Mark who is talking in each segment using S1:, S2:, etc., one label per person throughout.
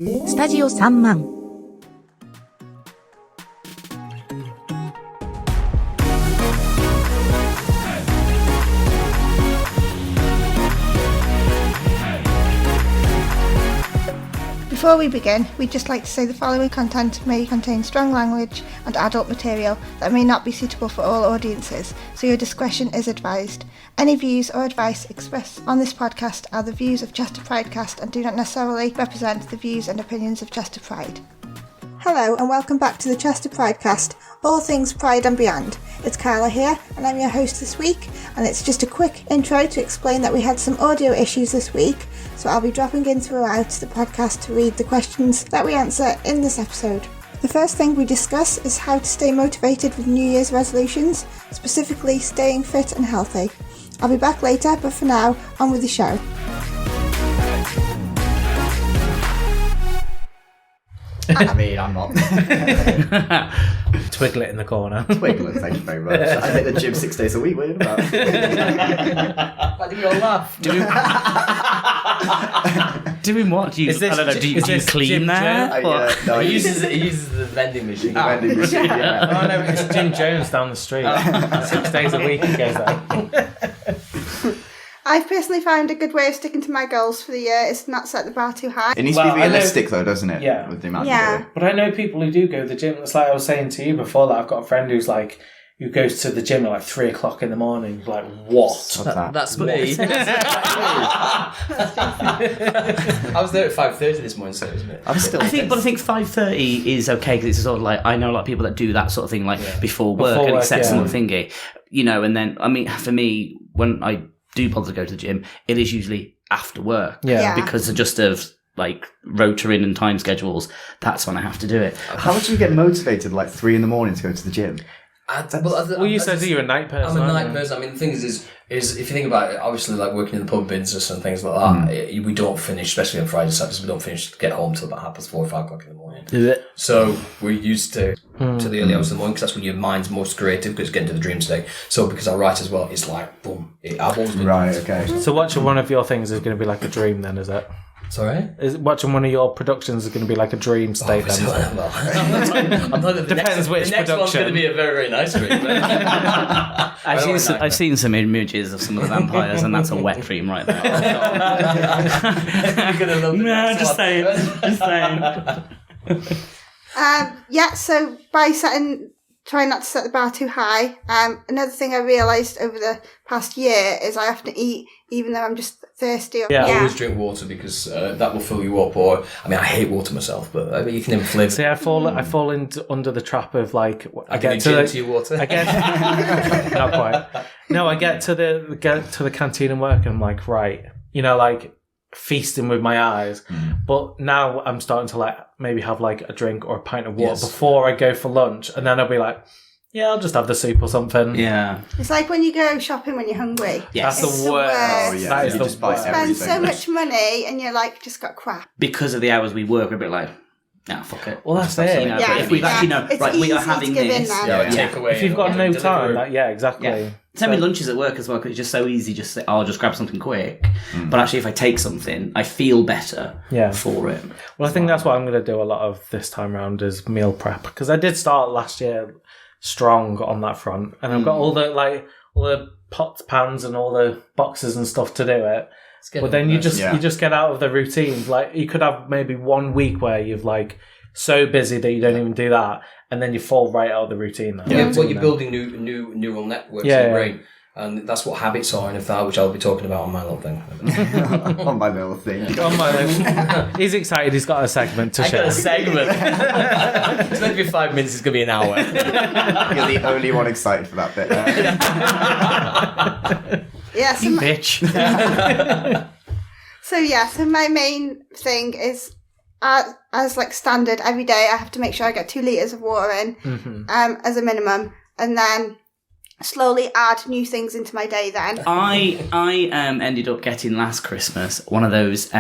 S1: スタジオ3万
S2: Before we begin, we'd just like to say the following content may contain strong language and adult material that may not be suitable for all audiences, so your discretion is advised. Any views or advice expressed on this podcast are the views of Chester Pridecast and do not necessarily represent the views and opinions of Chester Pride. Hello and welcome back to the Chester Pridecast, all things Pride and beyond. It's Carla here and I'm your host this week, and it's just a quick intro to explain that we had some audio issues this week, so I'll be dropping in throughout the podcast to read the questions that we answer in this episode. The first thing we discuss is how to stay motivated with New Year's resolutions, specifically staying fit and healthy. I'll be back later, but for now, on with the show.
S3: I mean, I'm not.
S4: Twiglet in the corner.
S3: Twiglet, thank you very much. I hit the gym 6 days a week, what are you about? Why did we all laugh?
S5: Doing what? Do you, I don't know, do you clean there?
S3: No,
S6: He uses the vending machine.
S3: the vending machine, yeah.
S4: Oh no, it's Jim Jones down the street. 6 days a week he goes there.
S2: I've personally found a good way of sticking to my goals for the year is to not set the bar too high.
S3: It needs to be realistic though, doesn't it?
S4: Yeah.
S3: With the amount
S2: Yeah.
S3: you do.
S4: But I know people who do go to the gym. It's like I was saying to you before that I've got a friend who goes to the gym at like 3 o'clock in the morning. He's like, what?
S3: What's that?
S6: That's me. I was there at 5:30 this morning, so it was me.
S3: I'm still.
S5: I think 5:30 is okay because it's sort of like I know a lot of people that do that sort of thing before work and it sets them up thingy, and then I mean for me when I do bother to go to the gym, it is usually after work because of just of like rotoring and time schedules. That's when I have to do it.
S3: How much do you get motivated like 3 a.m. to go to the gym?
S4: You said you're a night person.
S6: I'm a night person. I mean, the thing is if you think about it, obviously, like working in the pub business and things like that, we don't finish, especially on Friday, Saturdays, we don't get home till about 4 or 5 o'clock in the morning. So we're used to the early hours of the morning because that's when your mind's most creative because it's getting to the dream state. So because I write as well, it's like, boom. I've always been
S3: Right, okay.
S4: So watching one of your things is going to be like a dream then, is it?
S6: Sorry?
S4: Is watching one of your productions is going to be in a dream state then?
S6: I'm not
S4: Depends which
S6: the next one's
S4: production.
S6: going to be a very, very nice dream.
S5: I've seen some images of some of the vampires and that's a wet dream right there. No, just saying.
S2: So by trying not to set the bar too high. Another thing I realised over the past year is I often eat even though I'm just thirsty.
S6: I always drink water because that will fill you up. Or I mean, I hate water myself, but I mean, you can never flavour.
S4: See, I fall under the trap of like
S6: I get to your water.
S4: I get not quite. No, I get to the canteen and work, and I'm like, right, like feasting with my eyes. But now I'm starting to maybe have a drink or a pint of water before I go for lunch, and then I'll be like, yeah, I'll just have the soup or something.
S5: Yeah.
S2: It's like when you go shopping when you're hungry.
S5: Yes.
S4: That's the worst.
S3: Oh, yeah.
S4: That is
S3: you
S4: the
S3: just buy
S4: worst.
S2: Spend
S3: everything.
S2: so much money and you're just got crap.
S5: Because of the hours we work, we're a bit like, nah, fuck it.
S4: Well, that's it.
S5: But if we've actually
S2: It's
S5: we are
S2: easy
S5: having
S2: to give in
S5: this.
S2: then.
S6: Take away.
S4: If you've got no time, exactly.
S5: Yeah. So many lunches at work as well because it's just so easy. Just say, I'll just grab something quick. But actually, if I take something, I feel better for it.
S4: Well, I think that's what I'm going to do a lot of this time around is meal prep because I did start last year strong on that front, and I've got all the pots, pans, and all the boxes and stuff to do it. But then you just get out of the routine. Like you could have maybe 1 week where you've so busy that you don't even do that, and then you fall right out of the routine.
S6: You're building new neural networks in your brain. And that's what habits are, and if that, which I'll be talking about on my little thing.
S3: On my little thing.
S4: He's excited. He's got a segment to share.
S6: Got a segment. It's meant to be 5 minutes. It's going to be an hour.
S3: You're the only one excited for that bit.
S5: Bitch.
S2: So my main thing is as standard every day I have to make sure I get 2 litres of water in as a minimum, and then slowly add new things into my day then.
S5: I ended up getting last Christmas one of those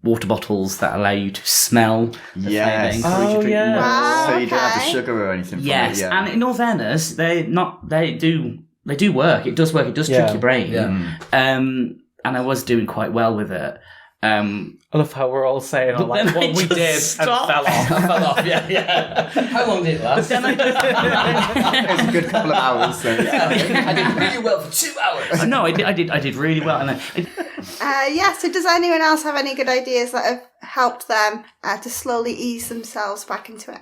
S5: water bottles that allow you to smell the flavouring.
S3: So you drink
S2: Wow,
S3: so you don't have the
S2: okay.
S3: sugar or anything from
S5: Yes,
S3: it. Yeah.
S5: and in all fairness, they do work. It does work. It does trick your brain.
S6: Yeah.
S5: And I was doing quite well with it.
S4: I love how we're all saying
S5: But
S4: like
S5: then I
S4: what we
S5: just
S4: did
S5: stopped.
S4: and fell off.
S6: I fell off, yeah. How long did it last?
S5: Then I
S3: It was a good couple of hours. So.
S6: I did really well for 2 hours.
S5: no, I did really well. And
S2: So does anyone else have any good ideas that have helped them to slowly ease themselves back into it?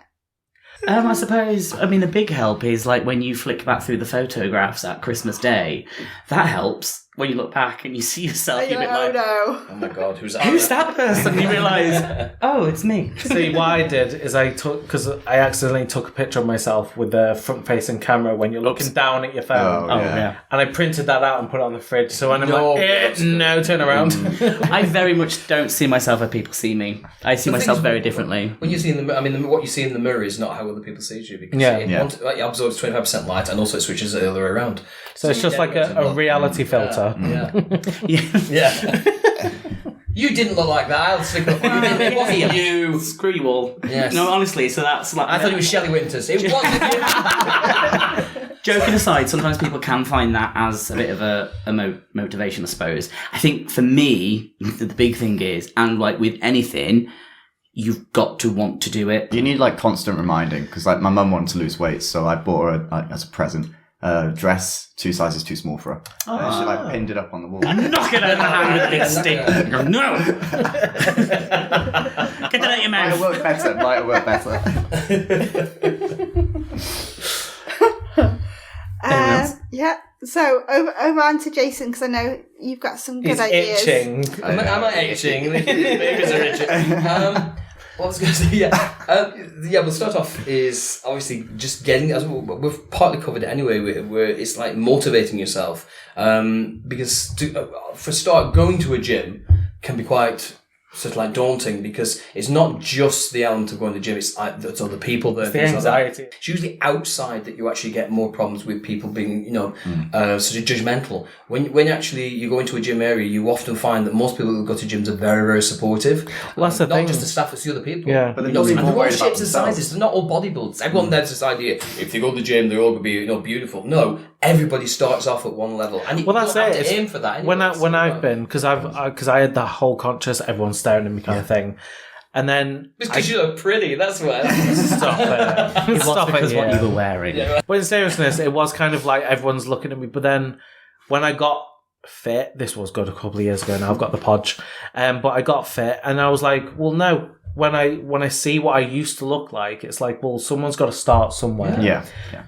S5: I suppose, the big help is like when you flick back through the photographs at Christmas Day, that helps when you look back and you see yourself. You're a bit like,
S2: no.
S6: Oh my god, who's
S5: that person? And you realise, oh, it's me.
S4: See, what I did is because I accidentally took a picture of myself with the front-facing camera when you're looking down at your phone.
S3: Oh, yeah.
S4: And I printed that out and put it on the fridge. So when I'm no, turn around.
S5: I very much don't see myself as people see me. I see myself very differently.
S6: When you see in the what you see in the mirror is not how other people see you, because it absorbs 25% light and also it switches the other way around.
S4: So it's just like a reality filter.
S6: Yeah. You didn't look like that. I'll stick up. It wasn't you.
S5: Screw you all.
S6: Yes.
S5: No, honestly, so that's like...
S6: I thought it was Shelley Winters. It wasn't you.
S5: Joking aside, sometimes people can find that as a bit of a motivation, I suppose. I think for me, the big thing is, and like with anything, you've got to want to do it.
S3: You need like constant reminding, because like my mum wanted to lose weight, so I bought her as a present a dress 2 sizes too small for her. And she like pinned it up on the wall.
S5: Knock it out of the hand with a big stick. Go, no! Get that out of your mouth.
S3: Might have worked better.
S2: So over on to Jason, because I know you've got some good
S4: He's
S2: ideas.
S4: itching.
S6: Am I itching? The babies are itching. What was I going to say? We'll start off is obviously just getting, as we've partly covered it anyway, where it's like motivating yourself. Because for a start, going to a gym can be quite sort of like daunting, because it's not just the element of going to the gym, it's other people there.
S4: It's the anxiety.
S6: Like it's usually outside that you actually get more problems with people being, sort of judgmental. When actually you go into a gym area, you often find that most people who go to gyms are very, very supportive.
S4: Well, that's the thing.
S6: Not just the staff, it's the other people.
S4: Yeah.
S3: But they're not even
S6: they're all
S3: worried about
S6: shapes and
S3: themselves.
S6: sizes. They're not all bodybuilders. Everyone there's this idea, if they go to the gym, they're all going to be beautiful. No, everybody starts off at one level. And
S4: Well, that's
S6: you don't have
S4: it.
S6: to aim for that anyway.
S4: When I've been, because I had the whole conscious everyone staring at me kind of thing, and then
S6: because you look pretty, that's why.
S4: stop it.
S5: It was
S4: Stop
S5: because
S4: it,
S5: what
S4: yeah.
S5: you were wearing.
S4: But in seriousness, it was kind of like everyone's looking at me. But then when I got fit, this was good a couple of years ago now, I've got the podge, but I got fit and I was like, well, no. When I see what I used to look like, it's like, well, someone's got to start somewhere.
S3: Yeah.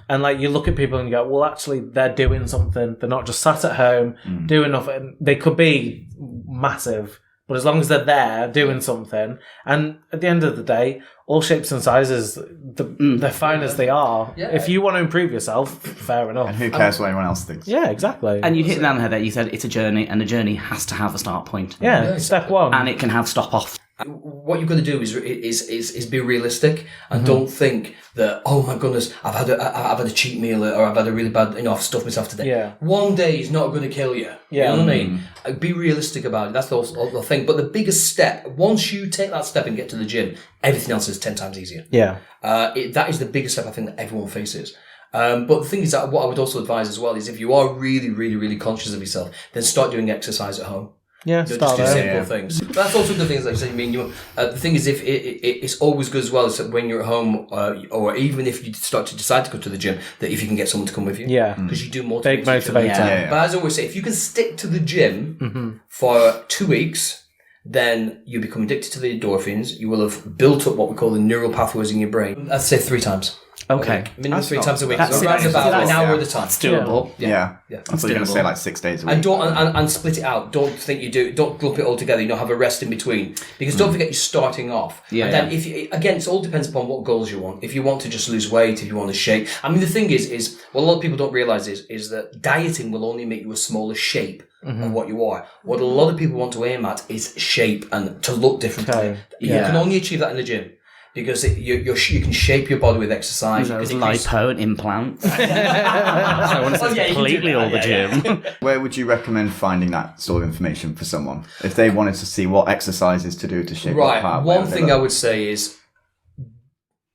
S4: And like you look at people and you go, well, actually, they're doing something. They're not just sat at home doing nothing. They could be massive, but as long as they're there doing something, and at the end of the day, all shapes and sizes, they're fine as they are.
S6: Yeah.
S4: If you want to improve yourself, fair enough.
S3: And who cares what anyone else thinks?
S4: Yeah, exactly.
S5: And you hit it down the head there. You said it's a journey, and a journey has to have a start point.
S4: yeah, step one.
S5: And it can have stop off.
S6: What you've got to do is be realistic and don't think that, oh my goodness, I've had a cheat meal or I've had a really bad, I've stuffed myself today.
S4: Yeah.
S6: One day is not going to kill you.
S4: Yeah.
S6: You know what I mean? Be realistic about it. That's the thing. But the biggest step, once you take that step and get to the gym, everything else is 10 times easier.
S4: Yeah.
S6: That is the biggest step I think that everyone faces. But the thing is that what I would also advise as well is if you are really, really, really conscious of yourself, then start doing exercise at home.
S4: Yeah,
S6: Just
S4: start
S6: do
S4: there.
S6: simple things. But that's also the things like I say. I mean, the thing is, if it's always good as well is that when you're at home, or even if you start to decide to go to the gym, that if you can get someone to come with you,
S4: Yeah.
S6: because you do more.
S4: Big motivator.
S5: Yeah.
S6: But as I always say, if you can stick to the gym for 2 weeks, then you become addicted to the endorphins. You will have built up what we call the neural pathways in your brain. I'd say 3 times.
S5: Okay.
S6: Minimum 3 times a week.
S5: That's-
S6: So around about
S5: that's-
S6: an hour at a time.
S5: It's doable.
S3: Yeah.
S6: Yeah.
S3: I thought you were going to say like 6 days a week.
S6: And and split it out. Don't think you do. Don't lump it all together. Have a rest in between, because don't forget you're starting off.
S5: Yeah,
S6: And then if you, again, it all depends upon what goals you want. If you want to just lose weight, if you want to shape. I mean, the thing is what a lot of people don't realize is that dieting will only make you a smaller shape of what you are. What a lot of people want to aim at is shape and to look different.
S4: Okay.
S6: You can only achieve that in the gym. Because you can shape your body with exercise.
S5: There's
S6: Because
S5: lipo and implants. I want to say completely all the gym.
S3: Where would you recommend finding that sort of information for someone if they wanted to see what exercises to do to shape
S6: Right.
S3: up part?
S6: One thing I would say is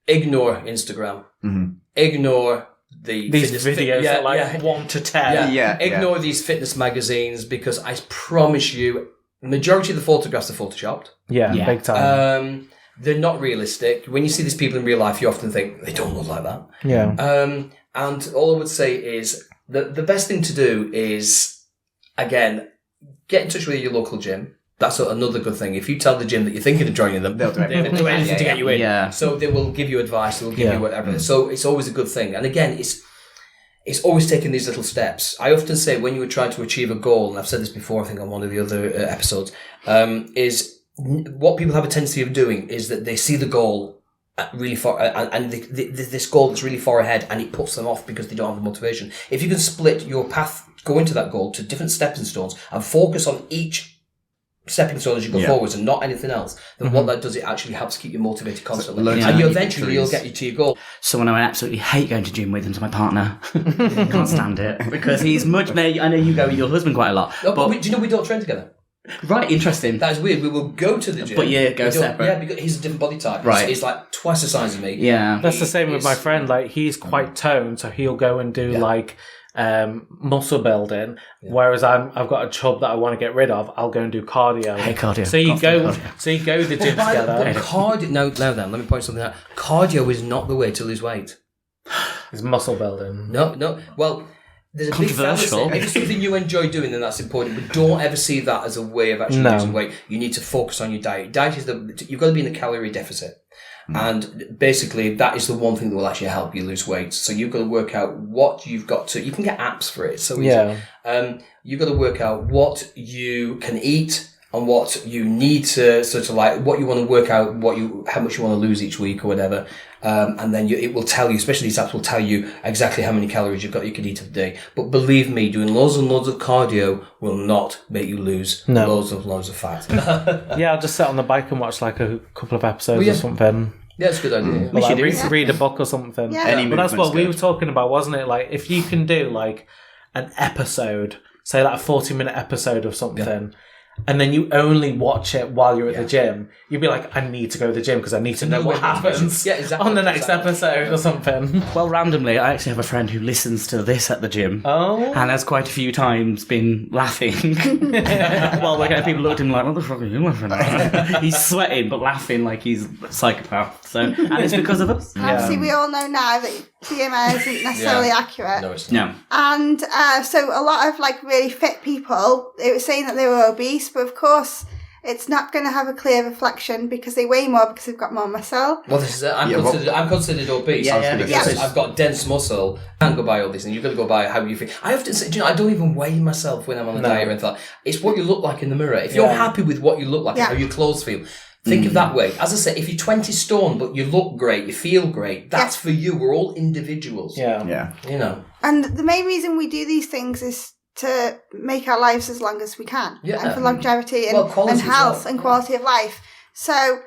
S6: ignore Instagram. Ignore
S4: These videos are like 1 to 10.
S3: Yeah.
S6: Ignore these fitness magazines, because I promise you, majority of the photographs are photoshopped.
S4: Yeah, big time.
S6: They're not realistic. When you see these people in real life, you often think they don't look like that.
S4: Yeah.
S6: And all I would say is that the best thing to do is, again, get in touch with your local gym. That's another good thing. If you tell the gym that you're thinking of joining them, they'll do anything to get you in.
S5: Yeah.
S6: So they will give you advice. They'll give you whatever. So it's always a good thing. And again, it's always taking these little steps. I often say when you were trying to achieve a goal, and I've said this before, I think on one of the other episodes, is what people have a tendency of doing is that they see the goal really far, and this goal that's really far ahead, and it puts them off because they don't have the motivation. If you can split your path, go into that goal to different stepping stones, and focus on each stepping stone as you go forwards and not anything else, then what that does, it actually helps keep you motivated constantly. And you'll get you to your goal.
S5: Someone I absolutely hate going to gym with is my partner. Can't stand it because he's much. I know you go with your husband quite a lot.
S6: No, but do you know we don't train together?
S5: Right, interesting.
S6: That is weird. We will go to the gym,
S5: but go separate.
S6: Yeah, because he's a different body type.
S5: Right,
S6: he's like twice the size of me.
S5: Yeah,
S4: that's the same with my friend. Like he's quite toned, so he'll go and do like muscle building, whereas I've got a chub that I want to get rid of. I'll go and do cardio.
S5: Hey, cardio.
S4: So you go to the gym together.
S6: Cardio. Now then, let me point something out. Cardio is not the way to lose weight.
S4: It's muscle building.
S6: No. Well, there's a
S5: controversial.
S6: big fallacy. If it's something you enjoy doing, then that's important. But don't ever see that as a way of actually losing weight. You need to focus on your diet. Diet is you've got to be in a calorie deficit. And basically, that is the one thing that will actually help you lose weight. So you've got to work out what you've got to. You can get apps for it. So you've got to work out what you can eat and what you need to sort of like what you want to work out, how much you want to lose each week or whatever. And then it will tell you, especially these apps will tell you exactly how many calories you can eat a day. But believe me, doing loads and loads of cardio will not make you lose loads of fat.
S4: I'll just sit on the bike and watch like a couple of episodes or something.
S6: Yeah, it's a good idea.
S4: We should read a book or something.
S2: Yeah.
S4: But that's what we were talking about, wasn't it? Like if you can do like an episode, say like a 40-minute episode of something, and then you only watch it while you're at the gym, you'd be like, I need to go to the gym because I need to know what happens on the next episode or something.
S5: Well, randomly, I actually have a friend who listens to this at the gym. Oh. And has quite a few times been laughing. While looking at people looked at him like, what the fuck are you laughing at? He's sweating but laughing like he's a psychopath. So, and it's because of us.
S2: Obviously, we all know now that BMI isn't necessarily accurate.
S6: No, it's not.
S5: No.
S2: And so a lot of like really fit people, it was saying that they were obese, but of course it's not going to have a clear reflection because they weigh more because they've got more muscle.
S6: Well, this is it. I'm considered obese. Because I've got dense muscle. I can't go by all these things. You've got to go by how you feel. I often say, I don't even weigh myself when I'm on a diet or anything. It's what you look like in the mirror. If you're happy with what you look like and how your clothes feel, think of that way. As I say, if you're 20 stone but you look great, you feel great, that's for you. We're all individuals.
S4: Yeah.
S6: You know.
S2: And the main reason we do these things is to make our lives as long as we can.
S6: Yeah.
S2: And for longevity and health and quality of life. So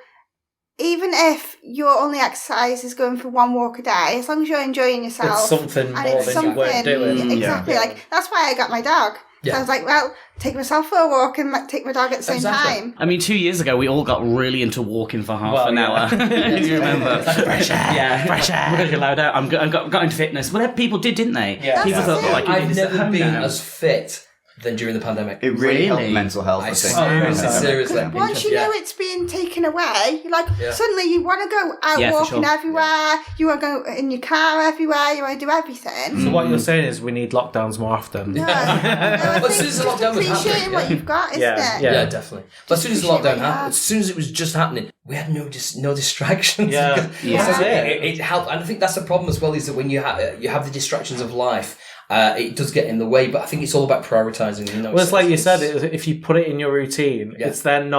S2: even if your only exercise is going for one walk a day, as long as you're enjoying yourself.
S4: It's something more than you weren't doing.
S2: Exactly. Like that's why I got my dog. So I was like, well, take myself for a walk and take my dog at the same time.
S5: I mean, 2 years ago, we all got really into walking for half an hour. Do you remember?
S6: Fresh air.
S5: Yeah, fresh air. We're going to allowed out. I got into fitness. Well, people did, didn't they?
S2: Yeah.
S5: People thought, like,
S6: I've never been as fit than during the pandemic.
S3: It really helped mental health, I think.
S6: Seriously.
S2: Once you know it's being taken away, you're like, suddenly you want to go out walking everywhere, you want to go in your car everywhere, you want to do everything.
S4: So what you're saying is we need lockdowns more often.
S2: No, I
S6: But as soon as the lockdown was
S2: appreciating
S6: happening,
S2: what you've got, isn't it?
S6: Yeah, definitely. But as soon as the lockdown happened, as soon as it was just happening, we had no distractions. It helped, and I think that's the problem as well. Is that when you have the distractions of life, it does get in the way. But I think it's all about prioritizing.
S4: Well, it's like you said. If you put it in your routine, it's then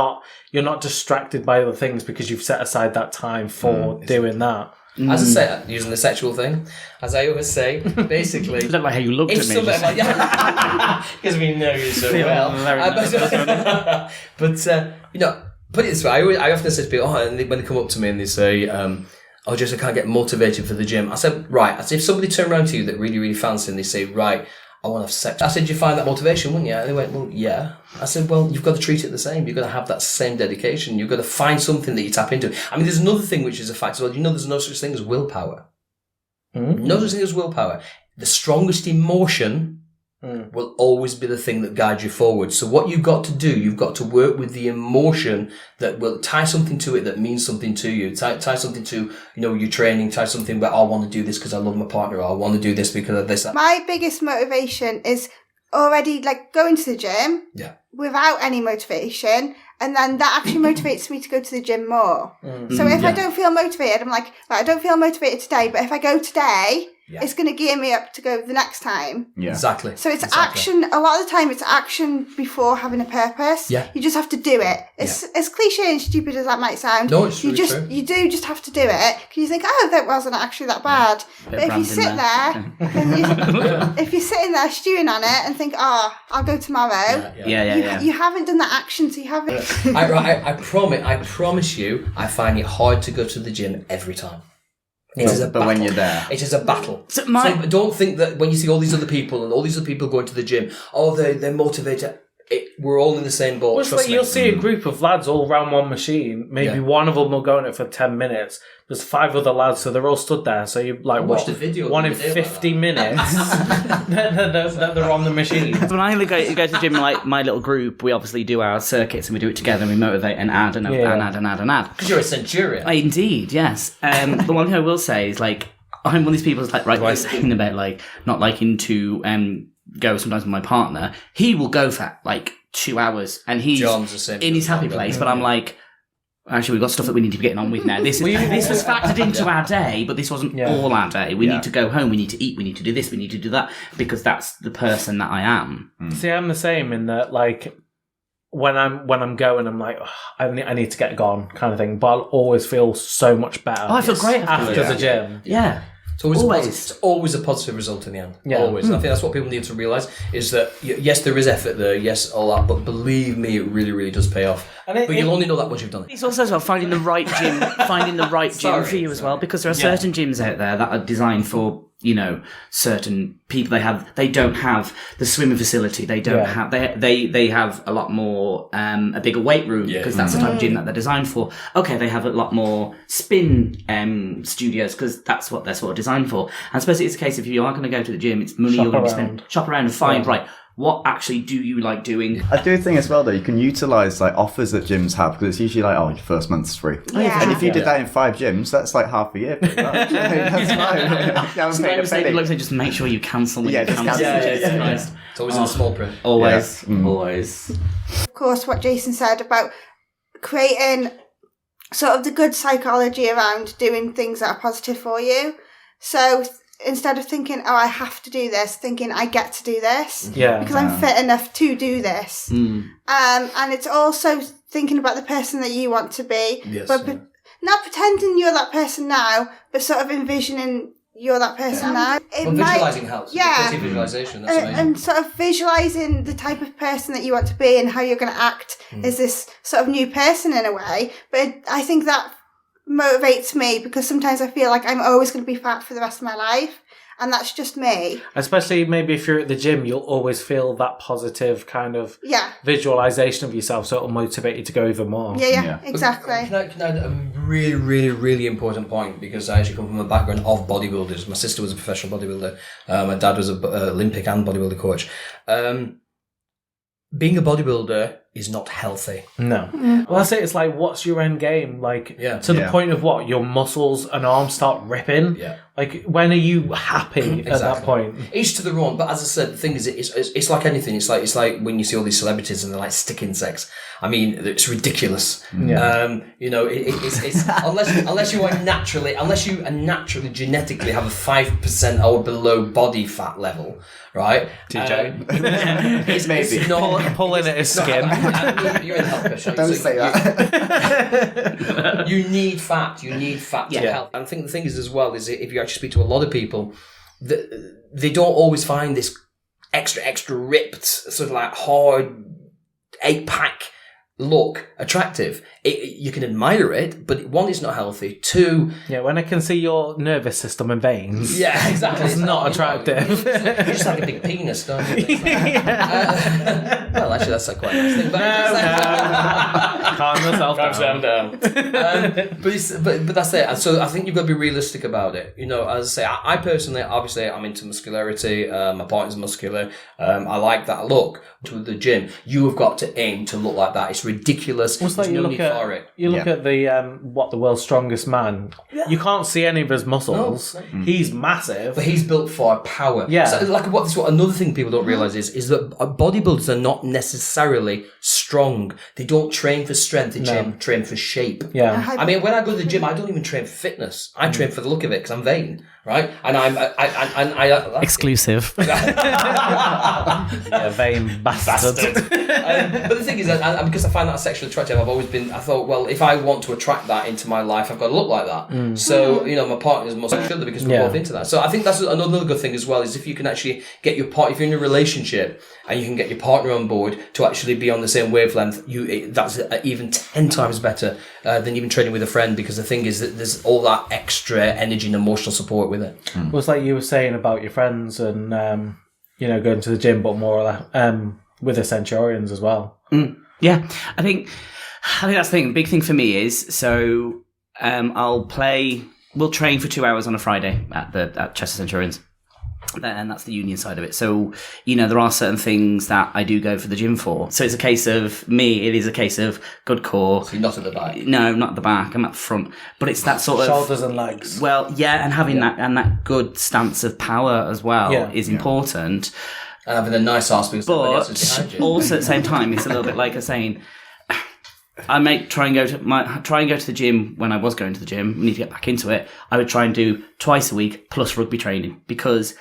S4: you're not distracted by other things because you've set aside that time for doing that.
S6: As I say, using the sexual thing, as I always say, basically...
S5: I don't like how you looked at me.
S6: Because we know you so well. But, put it this way, I often say to people, when they come up to me and they say, Jess, I can't get motivated for the gym. I said, right. I said, if somebody turned around to you that really, really fancy and they say, right, I want to have sex. I said, you find that motivation, wouldn't you? And they went, well, yeah. I said, well, you've got to treat it the same. You've got to have that same dedication. You've got to find something that you tap into. I mean, there's another thing which is a fact as well. There's no such thing as willpower. No such thing as willpower. The strongest emotion will always be the thing that guides you forward. So what you've got to do, you've got to work with the emotion that will tie something to it that means something to you. Tie something to, your training, tie something where I want to do this because I love my partner, or I want to do this because of this.
S2: My biggest motivation is already like going to the gym without any motivation. And then that actually motivates me to go to the gym more. So if I don't feel motivated, I'm like, right, I don't feel motivated today, but if I go today, it's going to gear me up to go the next time.
S3: Yeah.
S6: Exactly.
S2: So it's action. A lot of the time, it's action before having a purpose.
S6: Yeah.
S2: You just have to do it. It's as cliche and stupid as that might sound.
S6: No, it's true.
S2: You do just have to do it because you think, oh, that wasn't actually that bad. But if you sit there, if you're sitting there stewing on it and think, oh, I'll go tomorrow. You haven't done that action, so you haven't.
S6: I promise you, I find it hard to go to the gym every time. It is a battle.
S3: But when you're there,
S6: it is a battle.
S5: So
S6: don't think that when you see all these other people and all these other people going to the gym, they're motivated. We're all in the same boat.
S4: Well, you'll see a group of lads all round one machine. Maybe one of them will go on it for 10 minutes. There's 5 other lads, so they're all stood there. So you
S6: watch the video.
S4: One in 50 minutes that they're on the machine.
S5: When I go to the gym, like my little group, we obviously do our circuits and we do it together and we motivate and add and add.
S6: Because you're a centurion.
S5: Indeed, yes. The one thing I will say is like I'm one of these people who's like you're saying about like not liking to go sometimes with my partner. He will go for like 2 hours and he's in his happy place, but I'm like, actually, we've got stuff that we need to be getting on with now. This was factored into our day, but this wasn't all our day. We need to go home, we need to eat, we need to do this, we need to do that, because that's the person that I am.
S4: See, I'm the same in that, like, when I'm going, I'm like, I need to get gone, kind of thing. But I'll always feel so much better.
S5: I feel great
S4: after the gym.
S5: Yeah.
S6: It's always a positive result in the end. Yeah. Always. And I think that's what people need to realise is that, yes, there is effort there, yes, all that, but believe me, it really, really does pay off. But you'll only know that once you've done it.
S5: It's also as well finding the right gym, for you as well, because there are certain gyms out there that are designed for, certain people. They don't have the swimming facility. They don't have, they have a lot more, a bigger weight room because that's the type of gym that they're designed for. Okay, they have a lot more spin, studios because that's what they're sort of designed for. And especially it's a case if you are going to go to the gym, it's money you're going to spend. Shop around and find, right, what actually do you like doing?
S3: I do think as well though, you can utilise like offers that gyms have because it's usually like, your first month's free.
S2: Yeah.
S3: And if you did that in 5 gyms, that's like half a year. Pretty much. That's fine.
S5: Just make sure you cancel when you cancel.
S6: It's always in the small print.
S5: Always.
S2: Of course, what Jason said about creating sort of the good psychology around doing things that are positive for you. So instead of thinking, I have to do this, thinking I get to do this because I'm fit enough to do this. And it's also thinking about the person that you want to be, but not pretending you're that person now, but sort of envisioning you're that person now.
S6: Visualising helps. Yeah. Visualisation, that's amazing.
S2: And sort of visualising the type of person that you want to be and how you're going to act as this sort of new person in a way. But I think that motivates me because sometimes I feel like I'm always going to be fat for the rest of my life, and that's just me. Especially
S4: maybe if you're at the gym, you'll always feel that positive kind of visualization of yourself, so it'll motivate you to go even more.
S2: Yeah, exactly.
S6: Can I add a really, really, really important point, because I actually come from a background of bodybuilders. My sister was a professional bodybuilder. My dad was an Olympic and bodybuilder coach. Being a bodybuilder is not healthy.
S4: No. Well, I say it's like, what's your end game? Like, to the point of what? Your muscles and arms start ripping?
S6: Yeah.
S4: Like, when are you happy at that point?
S6: Each to their own. But as I said, the thing is, it's like anything. It's like when you see all these celebrities and they're like stick insects. I mean, it's ridiculous.
S4: Yeah.
S6: It's unless you naturally genetically have a 5% or below body fat level, right?
S3: TJ.
S6: It's not
S4: pulling at his skin.
S6: You're in health.
S3: Don't say
S6: that. You need fat. You need fat to help. And I think the thing is as well is if you actually speak to a lot of people, they don't always find this extra ripped, sort of like hard 8-pack look attractive. You can admire it, but one, it's not healthy. 2,
S4: when I can see your nervous system and veins,
S6: exactly,
S4: it's not attractive.
S6: You just have a big penis, don't you? Well, actually, that's quite a nice thing. But
S4: Calm yourself down.
S6: But that's it. And so I think you've got to be realistic about it. You know, as I say, I personally, obviously, I'm into muscularity. My partner's muscular. I like that look. To the gym, you have got to aim to look like that. It's ridiculous.
S4: It's like
S6: There's no need for it.
S4: You look at the the world's strongest man. Yeah. You can't see any of his muscles. No. He's massive,
S6: but he's built for power.
S4: Yeah.
S6: So, what another thing people don't realize is that bodybuilders are not necessarily strong. They don't train for strength. They train for shape.
S4: Yeah.
S6: I mean, when I go to the gym, I don't even train for fitness. I train for the look of it because I'm vain, right? And I
S5: exclusive.
S4: Yeah, vain bastard.
S6: But the thing is, because I find that sexually attractive, I thought, well, if I want to attract that into my life, I've got to look like that. So, you know, my partner is muscular because we're both into that. So I think that's another good thing as well, is if you can actually get your partner, if you're in a relationship and you can get your partner on board to actually be on the same wavelength, that's even 10 times better than even training with a friend, because the thing is that there's all that extra energy and emotional support with it.
S4: Well, it's like you were saying about your friends and, going to the gym, but more or less with the Centurions as well.
S5: Yeah, I think that's the thing. The big thing for me is, so we'll train for 2 hours on a Friday at Chester Centurions. And that's the union side of it. So, there are certain things that I do go for the gym for. So it's a case of good core.
S6: So you're not at the back?
S5: No, not at the back. I'm at the front. But it's that sort of...
S4: Shoulders and legs.
S5: Well, yeah, and having that good stance of power as well is important.
S6: And having a nice arse because somebody else is behind you.
S5: Also at the same time, it's a little bit like I'm saying... I might try and go to the gym when I was going to the gym. We need to get back into it. I would try and do twice a week plus rugby training, because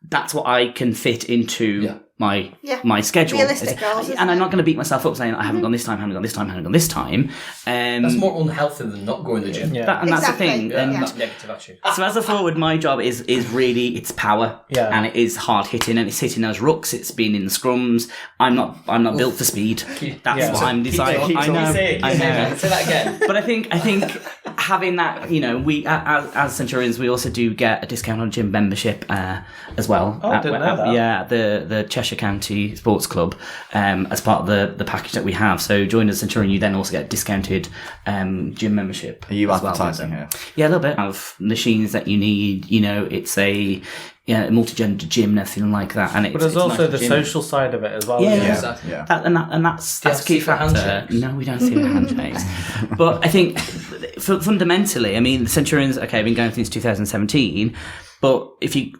S5: that's what I can fit into my schedule.
S2: Realistic goals,
S5: and I'm not going to beat myself up saying I haven't gone this time, haven't gone this time, haven't gone this time.
S6: That's more unhealthy than not going to the gym.
S5: Yeah. That's the thing.
S6: And that's negative attitude.
S5: So as a forward, my job is really, it's power, and it is hard hitting, and it's hitting those rucks. It's being in the scrums. I'm not built for speed. That's what I'm deciding. I know.
S6: Say that again.
S5: But I think having that, we as Centurions, we also do get a discount on gym membership as well.
S4: Oh, I didn't know that.
S5: Yeah, the Cheshire County Sports Club as part of the package that we have. So join the Centurion, you then also get discounted gym membership.
S3: Are you advertising here?
S5: Yeah, a little bit. Of machines that you need, it's a multi-gender gym and everything like that. And
S4: but there's also the social side of it as well.
S5: Yeah. That's a key factor. No, we don't see the handshakes. But I think fundamentally, the Centurions, have been going since 2017. But if you,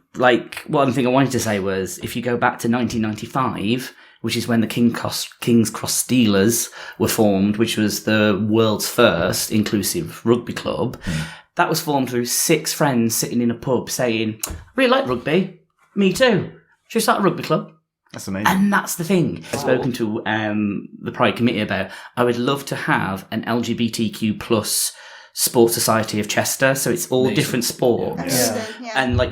S5: one thing I wanted to say was, if you go back to 1995, which is when the King's Cross Steelers were formed, which was the world's first inclusive rugby club, that was formed through 6 friends sitting in a pub saying, I really like rugby. Me too. Should we start a rugby club?
S3: That's amazing.
S5: And that's the thing I've spoken to the Pride Committee about. I would love to have an LGBTQ plus Sports Society of Chester, so it's all different sports, and an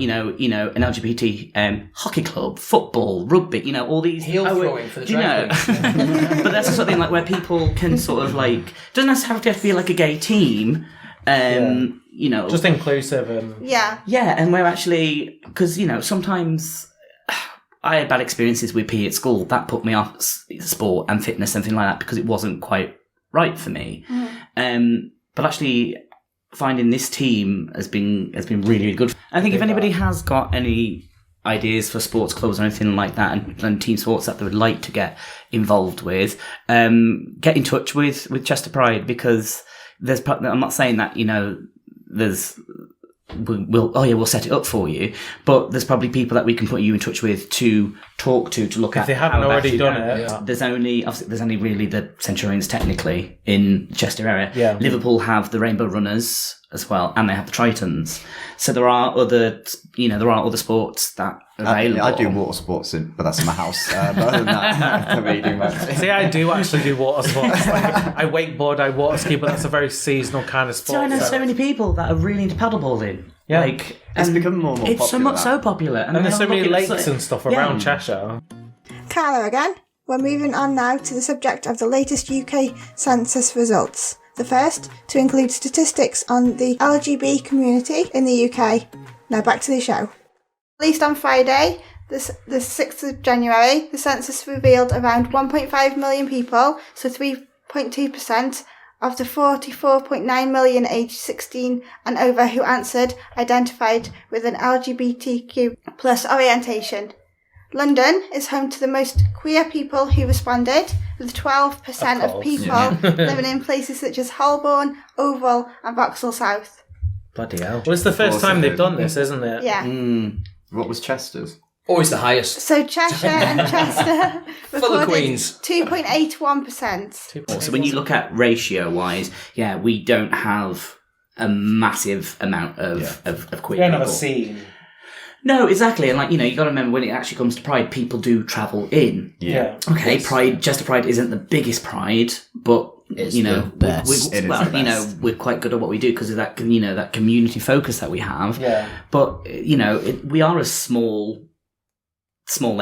S5: LGBT hockey club, football, rugby, all these
S6: heel throwing for the drag queens.
S5: But that's the sort of thing where people can sort of doesn't necessarily have to be a gay team,
S4: just inclusive and
S5: and we're actually, because sometimes I had bad experiences with PE at school that put me off sport and fitness and things like that because it wasn't quite right for me. But actually, finding this team has been really, really good. I think if anybody has got any ideas for sports clubs or anything like that, and team sports that they would like to get involved with, get in touch with Chester Pride, because I'm not saying that we'll set it up for you, but there's probably people that we can put you in touch with to talk to look at.
S4: If they haven't already done it,
S5: there's only really the Centurions technically in the Chester area.
S4: Yeah.
S5: Liverpool have the Rainbow Runners as well, and they have the Tritons. So there are other sports that are available.
S3: I do water sports, but that's in my house. But other than that, I don't really do much.
S4: See, I do actually do water sports. I wakeboard, I water ski, but that's a very seasonal kind of sport.
S5: So I know so many people that are really into paddleboarding.
S4: Yeah.
S3: It's become more and more popular.
S5: It's so popular.
S4: And there's so many lakes and stuff around Cheshire.
S2: Carla again. We're moving on now to the subject of the latest UK census results. The first to include statistics on the LGBT community in the UK. Now back to the show. Released on Friday, the 6th of January, the census revealed around 1.5 million people, so 3.2% of the 44.9 million aged 16 and over who answered identified with an LGBTQ plus orientation. London is home to the most queer people who responded, with 12% of people living in places such as Holborn, Oval and Vauxhall South.
S4: Bloody hell. Well, it's the first time they've done this, isn't it?
S2: Yeah.
S3: What was Chester's?
S6: Always the highest.
S2: So Cheshire and Chester
S6: Full of Queens.
S2: 2.81%.
S5: So when you look at ratio-wise, we don't have a massive amount of queer
S4: You don't
S5: people.
S4: have a scene.
S5: No, exactly. And you got to remember when it actually comes to Pride, people do travel in.
S4: Yeah.
S5: Okay,
S6: Yes.
S5: Pride, Chester Pride isn't the biggest Pride, but
S6: It's
S5: the
S6: the best.
S3: It is the best.
S5: we're quite good at what we do because of that, that community focus that we have.
S4: Yeah.
S5: But we are a small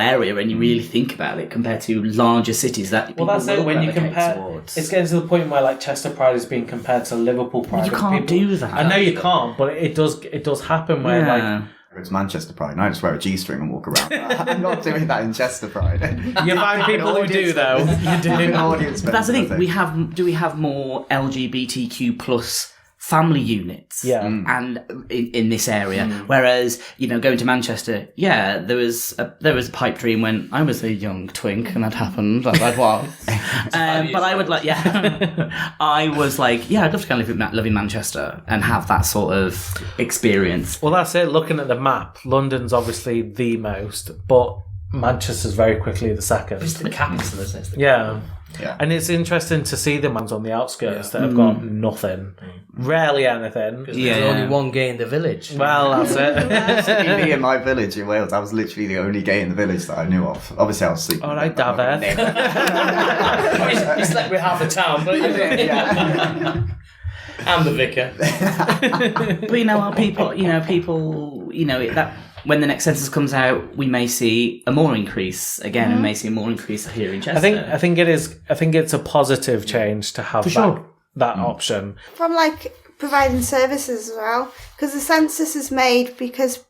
S5: area, and you really think about it compared to larger cities that people
S4: Well, that's it.
S5: will
S4: When you
S5: gravitate
S4: compare,
S5: towards.
S4: it's getting to the point where Chester Pride is being compared to Liverpool Pride.
S5: You
S4: and
S5: can't do that.
S4: I know you can't, but it does happen where
S3: It's Manchester Pride, and I just wear a G-string and walk around. I'm not doing that in Chester Pride.
S4: you find people who do though. You do.
S5: But that's the thing. Do we have more LGBTQ plus family units?
S4: Yeah.
S5: And in this area, whereas going to Manchester, there was a pipe dream when I was a young twink, and that happened. That was. But I would I was like, I'd love to kind of live in Manchester and have that sort of experience.
S4: Well, that's it. Looking at the map, London's obviously the most, but Manchester's very quickly the second.
S6: It's the capital, isn't it?
S4: Yeah.
S3: Yeah.
S4: And it's interesting to see the ones on the outskirts that have got nothing. Rarely anything.
S6: There's only one gay in the village.
S4: Well, that's it.
S3: Me in my village in Wales, I was literally the only gay in the village that I knew of. Obviously, I was sleeping.
S4: All right,
S3: with them, but I'm not gonna name them.
S6: He slept with half the town, but and the vicar.
S5: But our people, that when the next census comes out, we may see a more increase again, and may see a more increase here in Chester.
S4: I think it's a positive change to have that option.
S2: From providing services as well, because the census is made because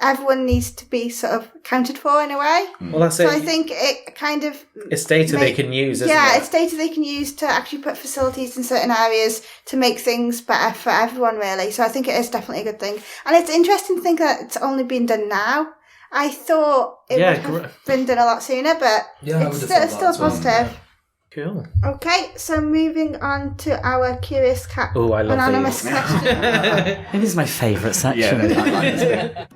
S2: everyone needs to be sort of accounted for in a way.
S4: Well, that's
S2: So
S4: it.
S2: I think it kind of
S4: It's data they can use, isn't it?
S2: it's data they can use to actually put facilities in certain areas to make things better for everyone, really. So I think it is definitely a good thing. And it's interesting to think that it's only been done now. I thought it would have been done a lot sooner, but it's still positive.
S4: Cool.
S2: Okay, so moving on to our Curious Cat
S4: Oh, I love
S2: anonymous
S4: these.
S2: question.
S5: This is my favourite section.
S3: Yeah, I like this.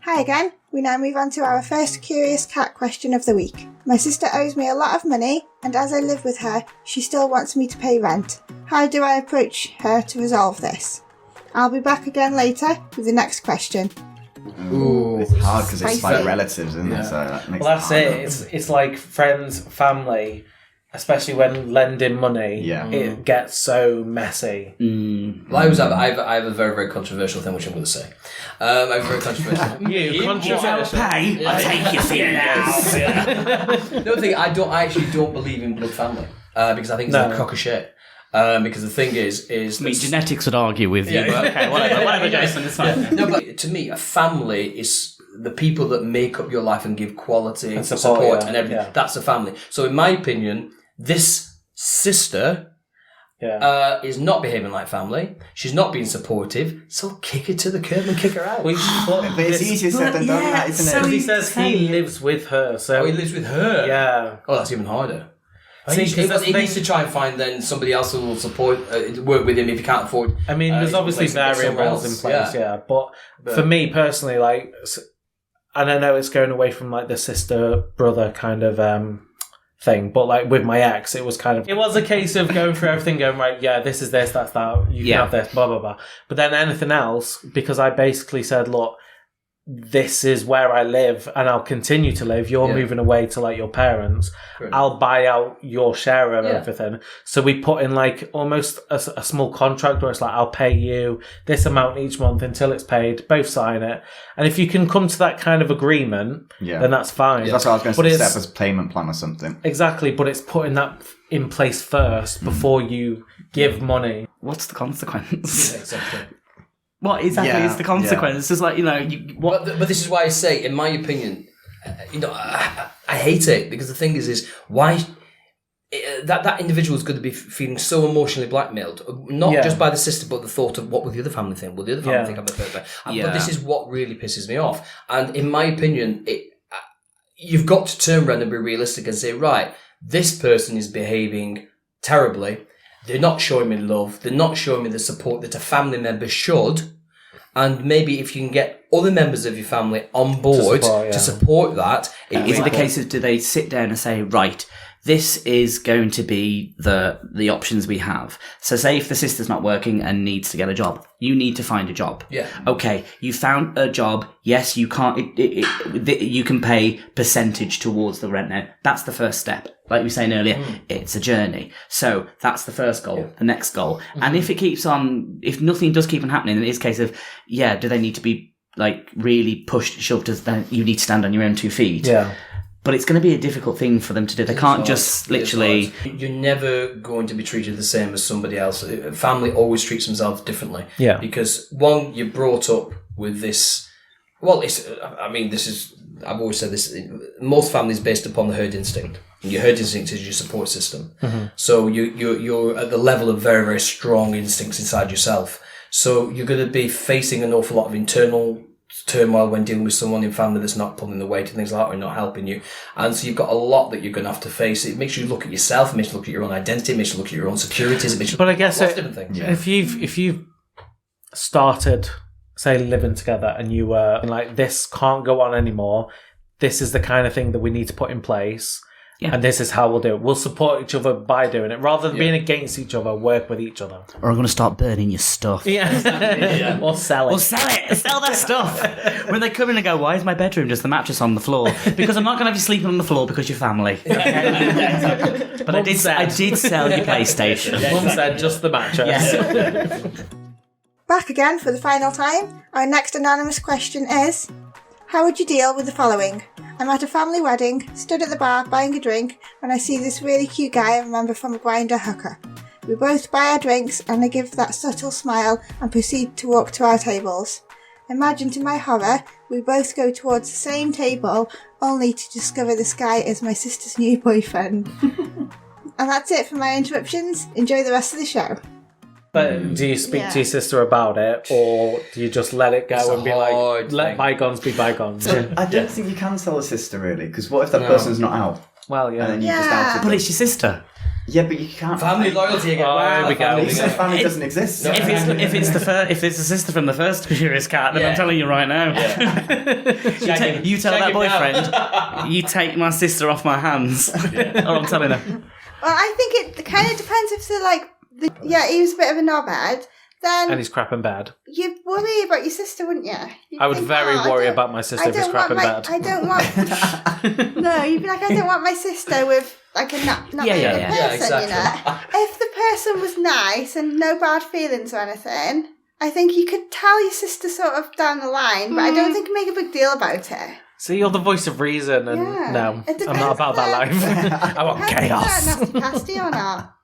S2: Hi again. We now move on to our first Curious Cat question of the week. My sister owes me a lot of money, and as I live with her, she still wants me to pay rent. How do I approach her to resolve this? I'll be back again later with the next question.
S3: Ooh, it's hard because it's
S2: Spicy.
S3: relatives, isn't it? So that makes
S4: Well, that's
S3: it.
S4: it. It's like friends, family, especially when lending money.
S3: Yeah.
S4: It gets so messy.
S6: Well, I have a very, very controversial thing which I'm going to say. I have a very controversial.
S4: You controversial.
S5: Pay, I'll take your thing now.
S6: No thing, I actually don't believe in blood family because I think it's a crock of shit. Because the thing is
S5: I mean, genetics would argue with you, but okay, whatever, Jason, it's fine.
S6: No, but to me, a family is the people that make up your life and give quality
S4: And
S6: support,
S4: support,
S6: and everything.
S4: yeah.
S6: That's a family. So, in my opinion, this sister is not behaving like family. She's not being supportive. So kick her to the curb and kick her out.
S4: But
S3: it's easier said than done, that, isn't it?
S4: he says he lives with her, so
S6: Oh, he lives with her.
S4: yeah.
S6: Oh, that's even harder.
S4: See, 'cause that's
S6: He
S4: the
S6: needs
S4: thing-
S6: to try and find then somebody else who will support, work with him if he can't afford.
S4: I mean, there's obviously variables in place, but for me personally, and I know it's going away from the sister brother kind of thing, but with my ex, it was it was a case of going through everything, going right, this is this, that's that, you can have this, blah blah blah. But then anything else, because I basically said, look, this is where I live and I'll continue to live. You're moving away to your parents.
S6: Correct.
S4: I'll buy out your share of everything. So we put in almost a small contract where it's I'll pay you this amount each month until it's paid. Both sign it. And if you can come to that kind of agreement, then that's fine.
S3: That's what I was going to
S4: But
S3: say,
S4: it's-
S3: set up as a payment plan or something.
S4: Exactly, but it's putting that in place first before you give money.
S5: What's the consequence?
S6: Exactly.
S5: what exactly is the consequence? It's just like,
S6: But this is why I say, in my opinion, I hate it, because the thing is why that individual is going to be feeling so emotionally blackmailed, not just by the sister, but the thought of what will the other family think? Will the other family think I'm a pervert? But this is what really pisses me off. And in my opinion, you've got to turn around and be realistic and say, right, this person is behaving terribly. They're not showing me love. They're not showing me the support that a family member should. And maybe if you can get other members of your family on board to support that.
S5: Is it the case of, do they sit down and say, right, this is going to be the options we have. So say if the sister's not working and needs to get a job, you need to find a job.
S6: Yeah.
S5: Okay, you found a job. Yes, you can't. You can pay percentage towards the rent now. That's the first step. Like we were saying earlier, it's a journey. So that's the first goal. Yeah. The next goal, and if it keeps on, if nothing does keep on happening, then it's a case of do they need to be like really pushed, shoved to you need to stand on your own 2 feet.
S4: Yeah.
S5: But it's going to be a difficult thing for them to do. They can't just literally...
S6: You're never going to be treated the same as somebody else. Family always treats themselves differently.
S4: Yeah.
S6: Because, one, you're brought up with this... Well, I've always said this. Most families based upon the herd instinct. And your herd instinct is your support system. Mm-hmm. So you're at the level of very, very strong instincts inside yourself. So you're going to be facing an awful lot of internal turmoil when dealing with someone in family that's not pulling the weight and things like that, or not helping you. And so you've got a lot that you're going to have to face. It makes you look at yourself, it makes you look at your own identity, it makes you look at your own securities, it makes you
S4: but I guess
S6: lots of different things.
S4: If you've started, say, living together and you were like, this can't go on anymore, this is the kind of thing that we need to put in place. Yeah. And this is how we'll do it. We'll support each other by doing it. Rather than being against each other, work with each other.
S5: Or I'm going to start burning your stuff.
S4: Yeah. Or sell it.
S5: Or sell it. Sell that stuff. When they come in and go, why is my bedroom just the mattress on the floor? Because I'm not going to have you sleeping on the floor because you're family. But I did sell your PlayStation.
S4: Mum said just the mattress.
S5: Yeah.
S2: Back again for the final time. Our next anonymous question is, how would you deal with the following? I'm at a family wedding, stood at the bar buying a drink, when I see this really cute guy I remember from a Grindr Hookup. We both buy our drinks and I give that subtle smile and proceed to walk to our tables. Imagine to my horror, we both go towards the same table, only to discover this guy is my sister's new boyfriend. And that's it for my interruptions. Enjoy the rest of the show.
S4: But do you speak to your sister about it, or do you just let it go and be like, let bygones be bygones?
S3: So I don't think you can tell a sister, really, because what if that person's not out?
S4: Well, yeah.
S3: And then you just outed
S5: But it's your sister.
S3: Yeah, but you can't.
S6: Family loyalty again.
S3: Family doesn't exist.
S5: No. If it's the sister from the first Curious Cat, then I'm telling you right now.
S6: Yeah.
S5: you tell that boyfriend, you take my sister off my hands. Or I'm telling her.
S2: Well, I think it kind of depends if they're like, he was a bit of a knobhead. Then
S4: and he's crap and bad.
S2: You'd worry about your sister, wouldn't you?
S4: I would worry about my sister if he's crap and bad.
S2: I don't want... No, you'd be like, I don't want my sister with like a not person,
S6: exactly.
S2: you know? If the person was nice and no bad feelings or anything, I think you could tell your sister sort of down the line, but I don't think you make a big deal about it.
S4: See, you're the voice of reason, and no, I'm not about that life. I want chaos.
S2: Nasty pasty or not?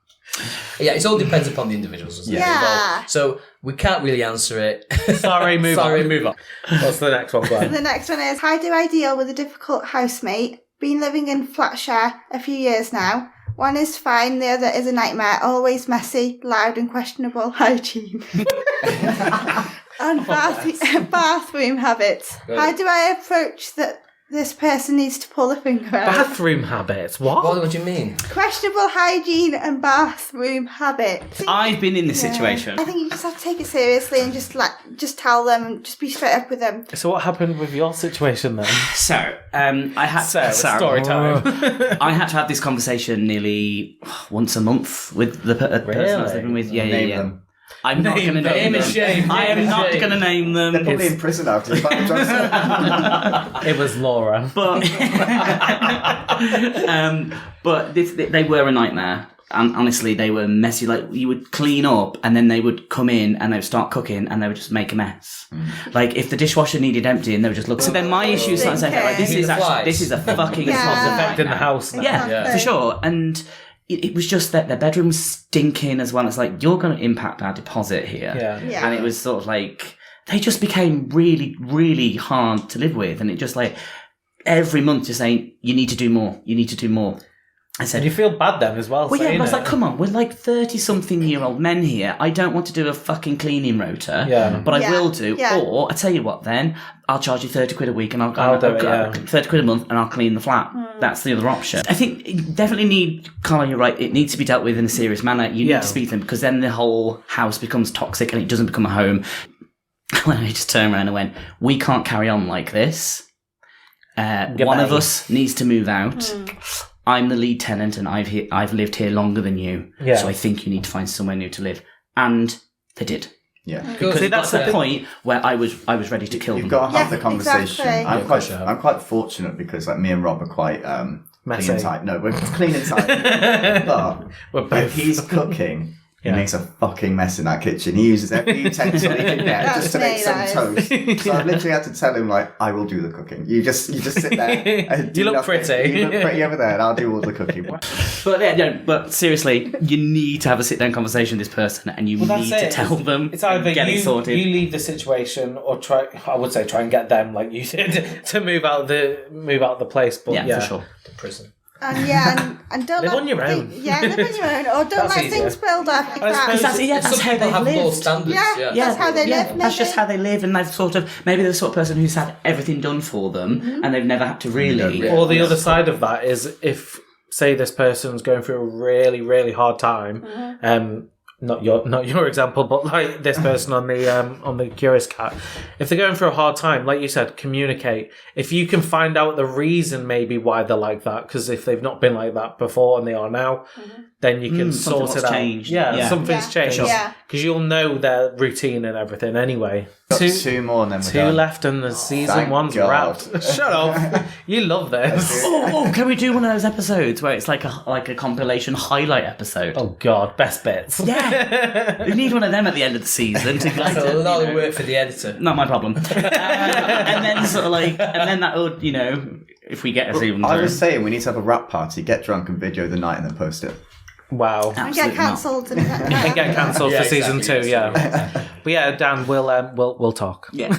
S6: Yeah, it all depends upon the individuals, doesn't it?
S2: Yeah.
S6: So we can't really answer it.
S4: Sorry, move on. What's the next one, Glenn?
S2: The next one is, how do I deal with a difficult housemate? Been living in flat share a few years now. One is fine, the other is a nightmare. Always messy, loud and questionable hygiene. And bathroom habits. How do I approach that? This person needs to pull a finger out.
S4: Bathroom habits? What
S6: do you mean?
S2: Questionable hygiene and bathroom habits.
S5: I've been in this situation.
S2: I think you just have to take it seriously and just tell them, just be straight up with them.
S4: So what happened with your situation then?
S5: So, I had
S4: story time.
S5: I had to have this conversation nearly once a month with the person I was living with. Yeah. I'm not going to name them. I am not going to name them.
S3: They're probably in prison after
S4: It was Laura.
S5: But they were a nightmare. And honestly, they were messy. Like, you would clean up and then they would come in and they would start cooking and they would just make a mess. Like, if the dishwasher needed emptying, they would just look. So then my issue started saying, like, this is a fucking
S4: It's affecting the house now.
S5: Yeah, for sure. And it was just that their bedroom was stinking as well. It's like, you're going to impact our deposit here.
S2: Yeah.
S5: And it was sort of like, they just became really, really hard to live with. And it just like every month you're saying, you need to do more. You need to do more. I said,
S4: and you feel bad then as well.
S5: Well, yeah, but I was like, come on, we're like 30-something-year-old men here. I don't want to do a fucking cleaning rota, but I will do. Yeah. Or, I tell you what then, I'll charge you 30 quid a week and I'll do it, 30 quid a month and I'll clean the flat. That's the other option. I think you definitely need, Carla, you're right, it needs to be dealt with in a serious manner. You need to speak to them because then the whole house becomes toxic and it doesn't become a home. When I just turned around and went, we can't carry on like this. One of us needs to move out. I'm the lead tenant and I've lived here longer than you. Yeah. So I think you need to find somewhere new to live. And they did.
S3: Yeah.
S5: Because that's the point where I was ready to kill them.
S3: You've got to have the conversation.
S2: Exactly.
S3: I'm quite fortunate because like me and Rob are quite clean inside. No, we're clean inside. But if he's cooking, he makes a fucking mess in that kitchen. He uses every utensil he can get just to make some toast. So I've literally had to tell him, like, I will do the cooking. You just sit there and do
S4: You look
S3: nothing.
S4: pretty.
S3: You look pretty over there and I'll do all the cooking.
S5: But seriously, you need to have a sit-down conversation with this person and you need to tell them
S4: it's either
S5: get it sorted.
S4: You leave the situation or try and get them, like you said, to move out the place. But
S5: for sure.
S6: To prison.
S2: And don't
S4: live on your own.
S2: Live on your own, or don't let things build up.
S5: That's how they
S6: have
S5: live.
S6: more standards.
S2: That's how they live.
S5: That's just how they live, and they've maybe they're the sort of person who's had everything done for them, and they've never had to really.
S4: Or the other side of that is if, say, this person's going through a really, really hard time, not your example, but like this person on the Curious Cat, if they're going through a hard time, like you said, communicate. If you can find out the reason maybe why they're like that, because if they've not been like that before and they are now, then you can sort it out.
S5: Changed.
S4: Something's changed. Because you'll know their routine and everything anyway.
S3: Two more and then we're done.
S4: Left and the season one's wrapped. Shut up. You love this.
S5: Can we do one of those episodes where it's like a compilation highlight episode?
S4: Oh God, best bits.
S5: Yeah. We need one of them at the end of the season.
S6: That's a lot of work for the editor.
S5: Not my problem. And then that would, if we get a season 2.
S3: I was saying we need to have a rap party, get drunk and video the night and then post it.
S4: Wow.
S2: And get cancelled.
S4: And get cancelled for season 2, But yeah, Dan, we'll talk.
S5: Yeah.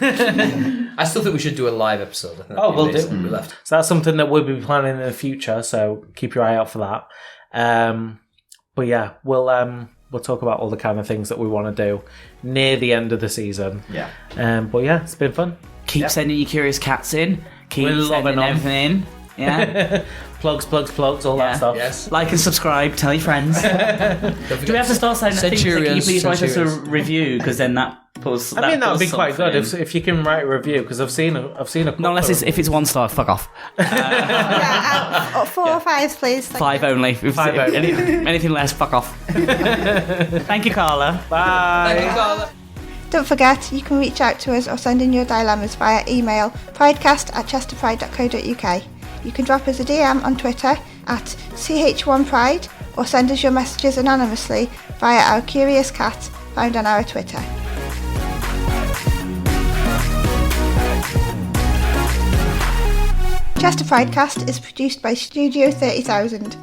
S6: I still think we should do a live episode.
S4: We'll do. We left. So that's something that we'll be planning in the future, so keep your eye out for that. But yeah, we'll talk about all the kind of things that we want to do near the end of the season.
S3: Yeah.
S4: But yeah, it's been fun.
S5: Keep sending your curious cats in. Keep sending everything in. Yeah.
S4: plugs, all that stuff.
S6: Yes.
S5: Like and subscribe, tell your friends. Do we have to start saying things like, can you please write us a review? Because then that pulls.
S4: That would be quite good if you can write a review, because I've seen a couple.
S5: No, unless if it's 1 star, fuck off.
S2: 4 or 5, please.
S5: 5 only.
S4: 5 only.
S5: Anything less, fuck off. Thank you, Carla.
S4: Bye.
S6: Thank you, Carla.
S2: Don't forget, you can reach out to us or send in your dilemmas via email, pridecast@chesterpride.co.uk. You can drop us a DM on Twitter @ch1pride or send us your messages anonymously via our Curious Cat found on our Twitter. Chester Pridecast is produced by Studio 30,000.